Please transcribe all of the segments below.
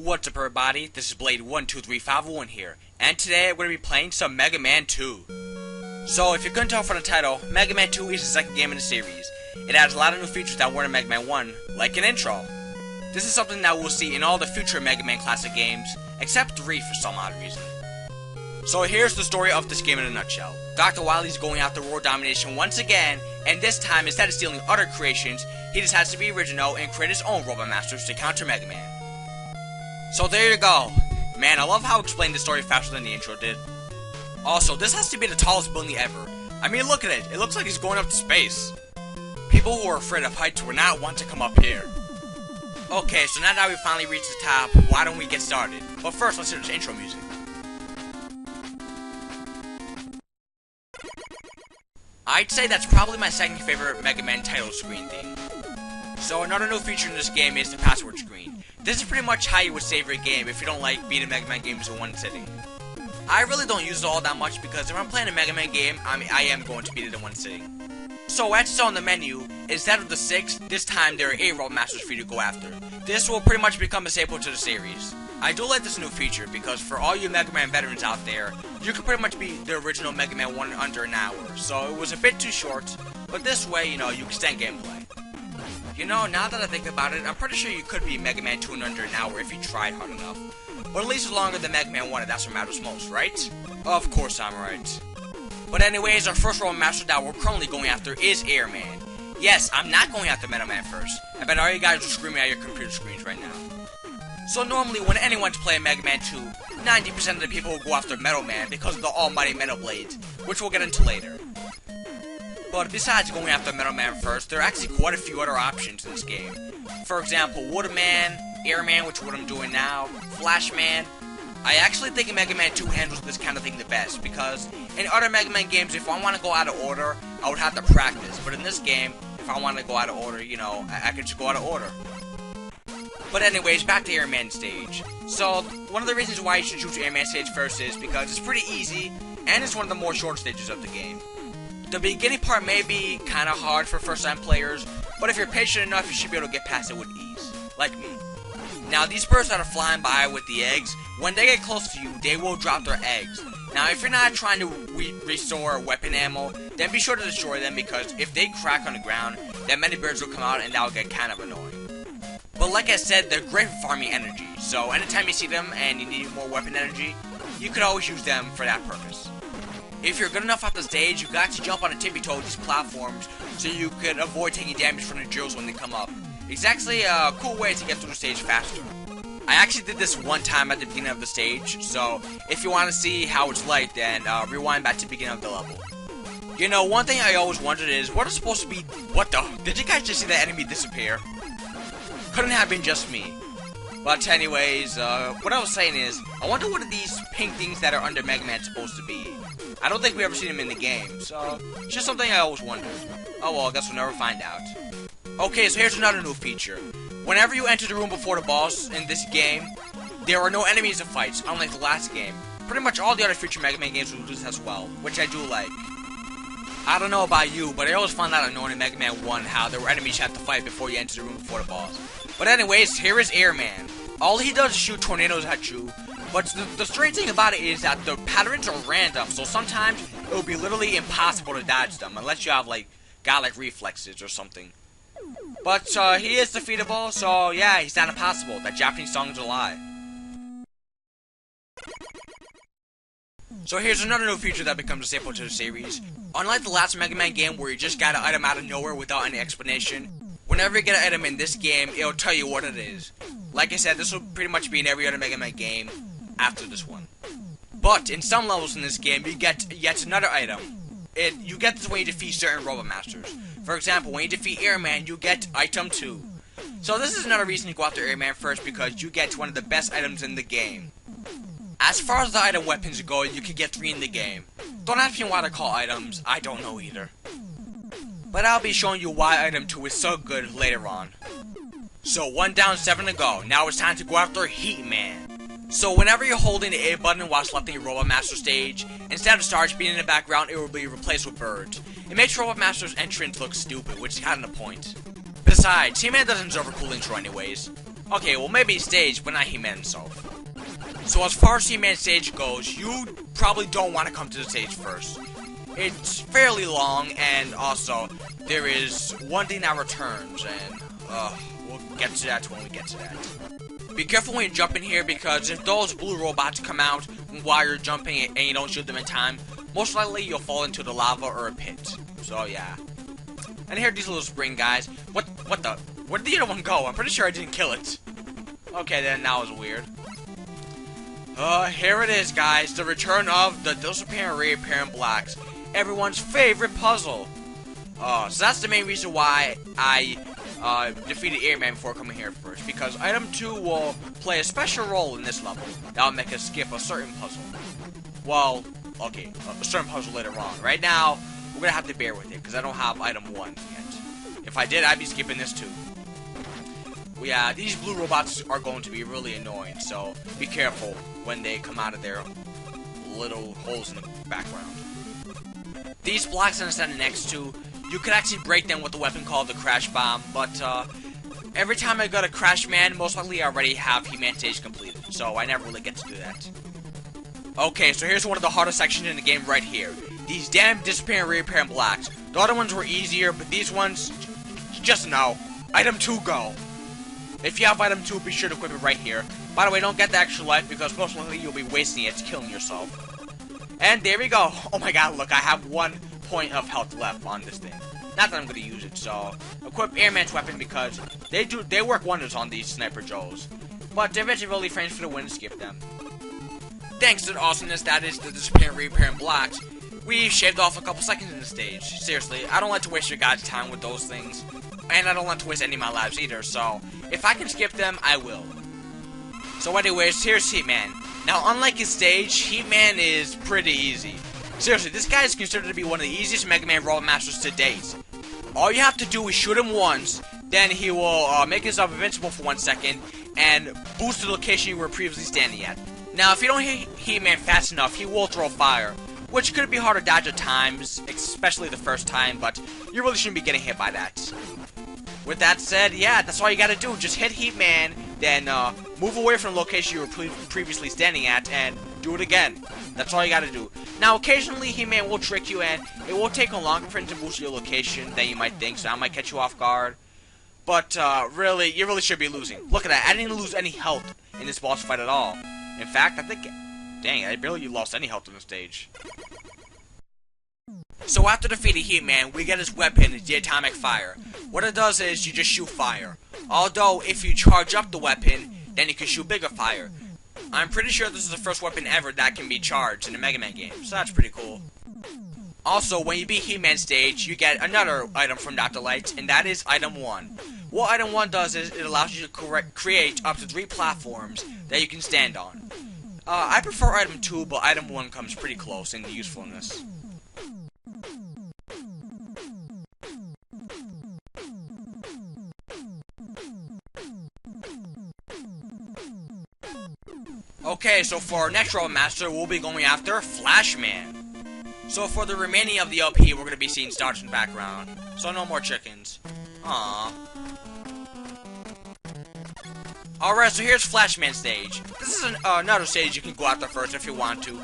What's up everybody, this is Blade123501 here, and today we're going to be playing some Mega Man 2. So if you couldn't tell from the title, Mega Man 2 is the second game in the series. It adds a lot of new features that weren't in Mega Man 1, like an intro. This is something that we'll see in all the future Mega Man classic games, except 3 for some odd reason. So here's the story of this game in a nutshell. Dr. Wily's going after world domination once again, and this time instead of stealing other creations, he decides to be original and create his own Robot Masters to counter Mega Man. So there you go. Man, I love how it explained the story faster than the intro did. Also, this has to be the tallest building ever. I mean, look at it. It looks like he's going up to space. People who are afraid of heights would not want to come up here. Okay, so now that we finally reached the top, why don't we get started? But first, let's hear this intro music. I'd say that's probably my second favorite Mega Man title screen theme. So another new feature in this game is the password screen. This is pretty much how you would save your game if you don't like beating Mega Man games in one sitting. I really don't use it all that much because if I'm playing a Mega Man game, I am going to beat it in one sitting. So as you saw on the menu, instead of the 6, this time there are 8 Robot Masters for you to go after. This will pretty much become a staple to the series. I do like this new feature because for all you Mega Man veterans out there, you can pretty much beat the original Mega Man 1 in under an hour. So it was a bit too short, but this way, you can extend gameplay. You know, now that I think about it, I'm pretty sure you could beat Mega Man 2 in under an hour if you tried hard enough. But at least it's longer than Mega Man 1 and that's what matters most, right? Of course I'm right. But anyways, our first Robot Master that we're currently going after is Airman. Yes, I'm not going after Metal Man first. I bet all you guys are screaming at your computer screens right now. So normally when anyone's playing Mega Man 2, 90% of the people will go after Metal Man because of the almighty Metal Blades, which we'll get into later. But besides going after Metal Man first, there are actually quite a few other options in this game. For example, Woodman, Airman, which is what I'm doing now, Flashman. I actually think Mega Man 2 handles this kind of thing the best, because in other Mega Man games, if I want to go out of order, I would have to practice. But in this game, if I want to go out of order, I could just go out of order. But anyways, back to Airman stage. So, one of the reasons why you should choose Airman stage first is because it's pretty easy, and it's one of the more short stages of the game. The beginning part may be kind of hard for first-time players, but if you're patient enough, you should be able to get past it with ease, like me. Now, these birds that are flying by with the eggs, when they get close to you, they will drop their eggs. Now, if you're not trying to restore weapon ammo, then be sure to destroy them, because if they crack on the ground, then many birds will come out and that will get kind of annoying. But like I said, they're great for farming energy, so anytime you see them and you need more weapon energy, you could always use them for that purpose. If you're good enough off the stage, you can actually jump on a tippy toe with these platforms so you could avoid taking damage from the drills when they come up. It's actually a cool way to get through the stage faster. I actually did this one time at the beginning of the stage, so if you want to see how it's like, then rewind back to the beginning of the level. You know, one thing I always wondered is, what is supposed to be... What the... Did you guys just see that enemy disappear? Couldn't have been just me. But anyways, what I was saying is, I wonder what are these pink things that are under Mega Man supposed to be. I don't think we ever seen them in the game, so it's just something I always wondered. Oh well, I guess we'll never find out. Okay, so here's another new feature. Whenever you enter the room before the boss in this game, there are no enemies to fight, unlike the last game. Pretty much all the other future Mega Man games will do this as well, which I do like. I don't know about you, but I always found that annoying in Mega Man 1 how there were enemies you had to fight before you enter the room before the boss. But anyways, here is Airman. All he does is shoot tornadoes at you, but the strange thing about it is that the patterns are random, so sometimes it will be literally impossible to dodge them, unless you have, godlike reflexes or something. But, he is defeatable, so yeah, he's not impossible. That Japanese song is a lie. So here's another new feature that becomes a staple to the series. Unlike the last Mega Man game where you just got an item out of nowhere without any explanation, whenever you get an item in this game, it'll tell you what it is. Like I said, this will pretty much be in every other Mega Man game after this one. But in some levels in this game, you get yet another item. You get this when you defeat certain Robot Masters. For example, when you defeat Airman, you get item 2. So this is another reason to go after Airman first, because you get one of the best items in the game. As far as the item weapons go, you can get 3 in the game. Don't ask me why they're called items, I don't know either. But I'll be showing you why item 2 is so good later on. So 1 down, 7 to go. Now it's time to go after Heat Man. So whenever you're holding the A button while selecting your Robot Master stage, instead of stars being in the background, it will be replaced with birds. It makes Robot Master's entrance look stupid, which is kind of the point. Besides, He-Man doesn't deserve a cool intro anyways. Okay, well maybe stage, but not He-Man himself. So as far as He-Man stage goes, you probably don't want to come to the stage first. It's fairly long, and also, there is one thing that returns, and we'll get to that when we get to that. Be careful when you jump in here, because if those blue robots come out while you're jumping and you don't shoot them in time, most likely you'll fall into the lava or a pit. So yeah. And here are these little spring guys. What the? Where did the other one go? I'm pretty sure I didn't kill it. Okay, then that was weird. Here it is, guys. The return of the disappearing, reappearing blocks. Everyone's favorite puzzle. So that's the main reason why I defeated Airman before coming here first. Because item 2 will play a special role in this level. That'll make us skip a certain puzzle. Well, okay, a certain puzzle later on. Right now, we're gonna have to bear with it, because I don't have item 1 yet. If I did, I'd be skipping this too. Yeah, these blue robots are going to be really annoying, so be careful when they come out of their little holes in the background. These blocks I'm standing next to, you can actually break them with a weapon called the Crash Bomb, but every time I go to Crash Man, most likely I already have He-Man stage completed, so I never really get to do that. Okay, so here's one of the hardest sections in the game right here. These damn disappearing, reappearing blocks. The other ones were easier, but these ones, just no. Item 2, go. If you have item 2, be sure to equip it right here. By the way, don't get the extra life, because most likely you'll be wasting it, killing yourself. And there we go. Oh my god, look, I have 1 point of health left on this thing. Not that I'm going to use it, so equip Airman's weapon, because they work wonders on these Sniper Joes. But they're really frames for the win, skip them. Thanks to the awesomeness that is the disappearing, reappearing blocks, we shaved off a couple seconds in the stage. Seriously, I don't like to waste your guys' time with those things. And I don't want to waste any of my lives either, so if I can skip them, I will. So anyways, here's He-Man. Now, unlike his stage, He-Man is pretty easy. Seriously, this guy is considered to be one of the easiest Mega Man Robot Masters to date. All you have to do is shoot him once, then he will make himself invincible for 1 second, and boost to the location you were previously standing at. Now, if you don't hit He-Man fast enough, he will throw fire, which could be hard to dodge at times, especially the first time, but you really shouldn't be getting hit by that. With that said, yeah, that's all you gotta do. Just hit He-Man, then move away from the location you were previously standing at, and do it again. That's all you gotta do. Now, occasionally He-Man will trick you, and it will take a longer for him to boost your location than you might think, so that might catch you off guard. But, really, you really should be losing. Look at that, I didn't lose any health in this boss fight at all. In fact, I think, dang, I barely lost any health on the stage. So after defeating He-Man, we get his weapon, the Atomic Fire. What it does is, you just shoot fire. Although, if you charge up the weapon, then you can shoot bigger fire. I'm pretty sure this is the first weapon ever that can be charged in a Mega Man game, so that's pretty cool. Also, when you beat He-Man stage, you get another item from Dr. Light, and that is item 1. What item 1 does is, it allows you to create up to 3 platforms that you can stand on. I prefer item 2, but item 1 comes pretty close in usefulness. Okay, so for our next Robot Master, we'll be going after Flashman. So for the remaining of the LP, we're going to be seeing stars in the background. So no more chickens. Aww. Alright, so here's Flashman stage. This is another stage you can go after first if you want to.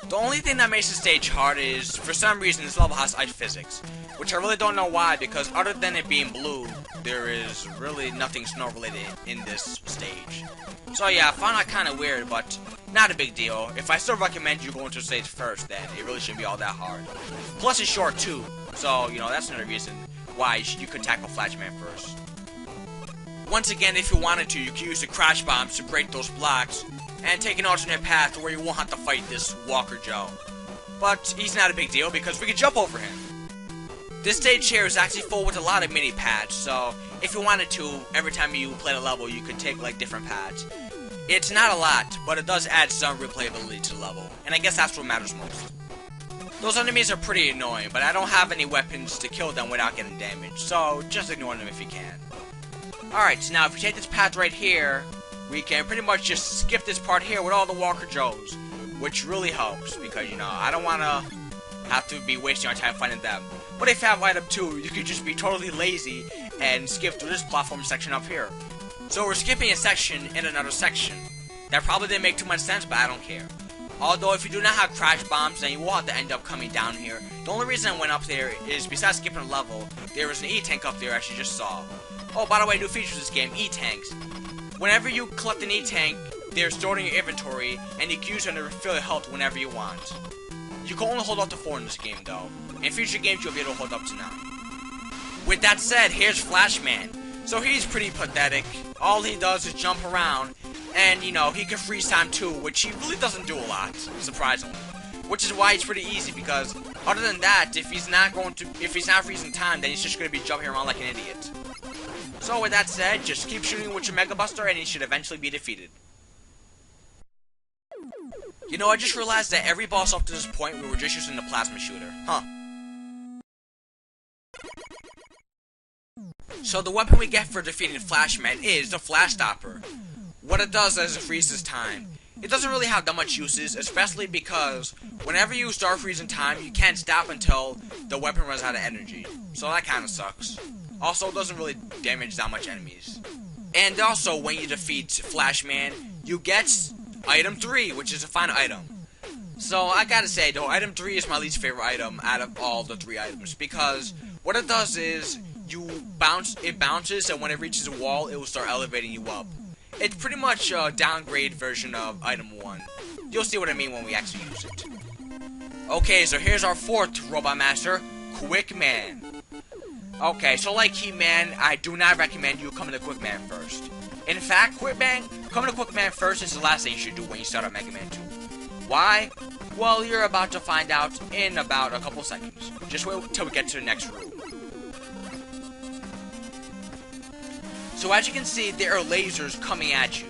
The only thing that makes the stage hard is, for some reason, this level has ice physics. Which I really don't know why, because other than it being blue, there is really nothing snow related in this stage. So yeah, I found that kind of weird, but not a big deal. If I still recommend you going to the stage first, then it really shouldn't be all that hard. Plus it's short too, so you know, that's another reason why you could tackle Flashman first. Once again, if you wanted to, you could use the Crash Bombs to break those blocks, and take an alternate path where you won't have to fight this Walker Joe. But he's not a big deal, because we can jump over him. This stage here is actually full with a lot of mini pads, so if you wanted to, every time you play the level, you could take like different pads. It's not a lot, but it does add some replayability to the level, and I guess that's what matters most. Those enemies are pretty annoying, but I don't have any weapons to kill them without getting damaged, so just ignore them if you can. Alright, so now if we take this path right here, we can pretty much just skip this part here with all the Walker Joes, which really helps, because, you know, I don't want to have to be wasting our time finding them. But if you have item 2, you could just be totally lazy and skip through this platform section up here. So we're skipping a section in another section. That probably didn't make too much sense, but I don't care. Although if you do not have crash bombs, then you will have to end up coming down here. The only reason I went up there is, besides skipping a level, there was an E-tank up there as you just saw. Oh, by the way, new features in this game, E-tanks. Whenever you collect an E-tank, they're stored in your inventory, and you can use them to refill your health whenever you want. You can only hold up to 4 in this game, though. In future games, you'll be able to hold up to 9. With that said, here's Flashman. So he's pretty pathetic. All he does is jump around, and, you know, he can freeze time too, which he really doesn't do a lot, surprisingly. Which is why it's pretty easy, because other than that, if he's not freezing time, then he's just going to be jumping around like an idiot. So with that said, just keep shooting with your Mega Buster, and he should eventually be defeated. You know, I just realized that every boss up to this point, we were just using the plasma shooter. Huh. So the weapon we get for defeating Flashman is the Flash Stopper. What it does is it freezes time. It doesn't really have that much uses, especially because whenever you start freezing time, you can't stop until the weapon runs out of energy. So that kind of sucks. Also, it doesn't really damage that much enemies. And also, when you defeat Flashman, you get Item 3, which is a final item. So I gotta say, though, Item 3 is my least favorite item out of all the 3 items, because what it does is it bounces, and when it reaches a wall, it will start elevating you up. It's pretty much a downgrade version of Item 1. You'll see what I mean when we actually use it. Okay, so here's our 4th Robot Master, Quick Man. Okay, so like He-Man, I do not recommend you coming to Quick Man first. In fact, coming to Quick Man first is the last thing you should do when you start on Mega Man 2. Why? Well, you're about to find out in about a couple seconds. Just wait till we get to the next room. So as you can see, there are lasers coming at you.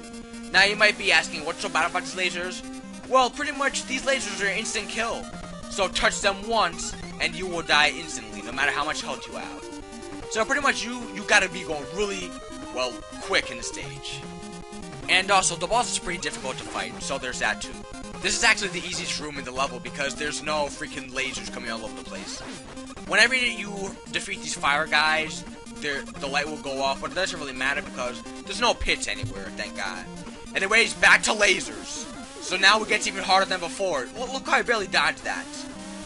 Now you might be asking, what's so bad about these lasers? Well, pretty much these lasers are an instant kill. So touch them once, and you will die instantly, no matter how much health you have. So pretty much you gotta be going really, well, quick in the stage. And also, the boss is pretty difficult to fight, so there's that too. This is actually the easiest room in the level because there's no freaking lasers coming all over the place. Whenever you defeat these fire guys, the light will go off, but it doesn't really matter because there's no pits anywhere, thank God. Anyways, back to lasers. So now it gets even harder than before. Look how I barely dodged that.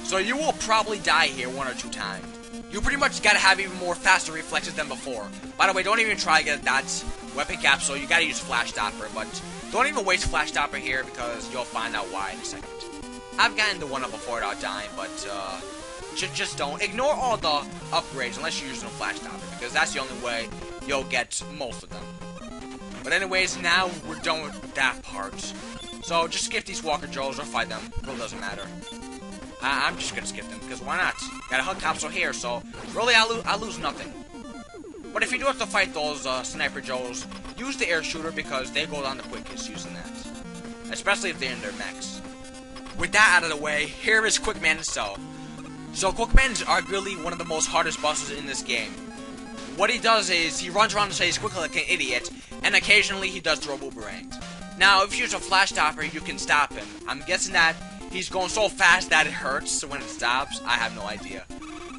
So you will probably die here 1 or 2 times. You pretty much gotta have even more faster reflexes than before. By the way, don't even try to get that weapon capsule. You gotta use Flash Stopper, but don't even waste Flash Stopper here because you'll find out why in a second. I've gotten the 1-up before without dying, but just don't. Ignore all the upgrades unless you're using a Flash Stopper, because that's the only way you'll get most of them. But anyways, now we're done with that part. So just skip these Walker Joes or fight them. It really doesn't matter. I'm just gonna skip them, because why not? Got a hug capsule here, so really I lose nothing. But if you do have to fight those Sniper Joes, use the air shooter because they go down the quickest using that. Especially if they're in their mechs. With that out of the way, here is Quick Man himself. So Quick Man is arguably one of the most hardest bosses in this game. What he does is, he runs around the stage quickly like an idiot, and occasionally he does throw boomerangs. Now, if you use a Flash Stopper, you can stop him. I'm guessing that he's going so fast that it hurts, so when it stops, I have no idea.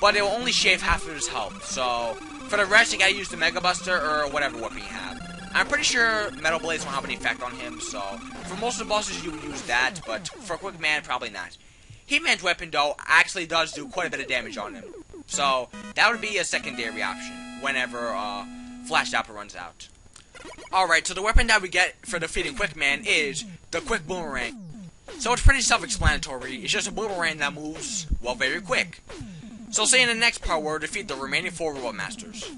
But it will only shave half of his health, so for the rest, you gotta use the Mega Buster or whatever weapon you have. I'm pretty sure Metal Blades won't have any effect on him, so for most of the bosses, you would use that, but for Quick Man, probably not. He-Man's weapon, though, actually does do quite a bit of damage on him. So, that would be a secondary option whenever Flash Stopper runs out. Alright, so the weapon that we get for defeating Quick Man is the Quick Boomerang. So it's pretty self-explanatory. It's just a boomerang that moves, well, very quick. So see you in the next part where we defeat the remaining 4 Robot Masters.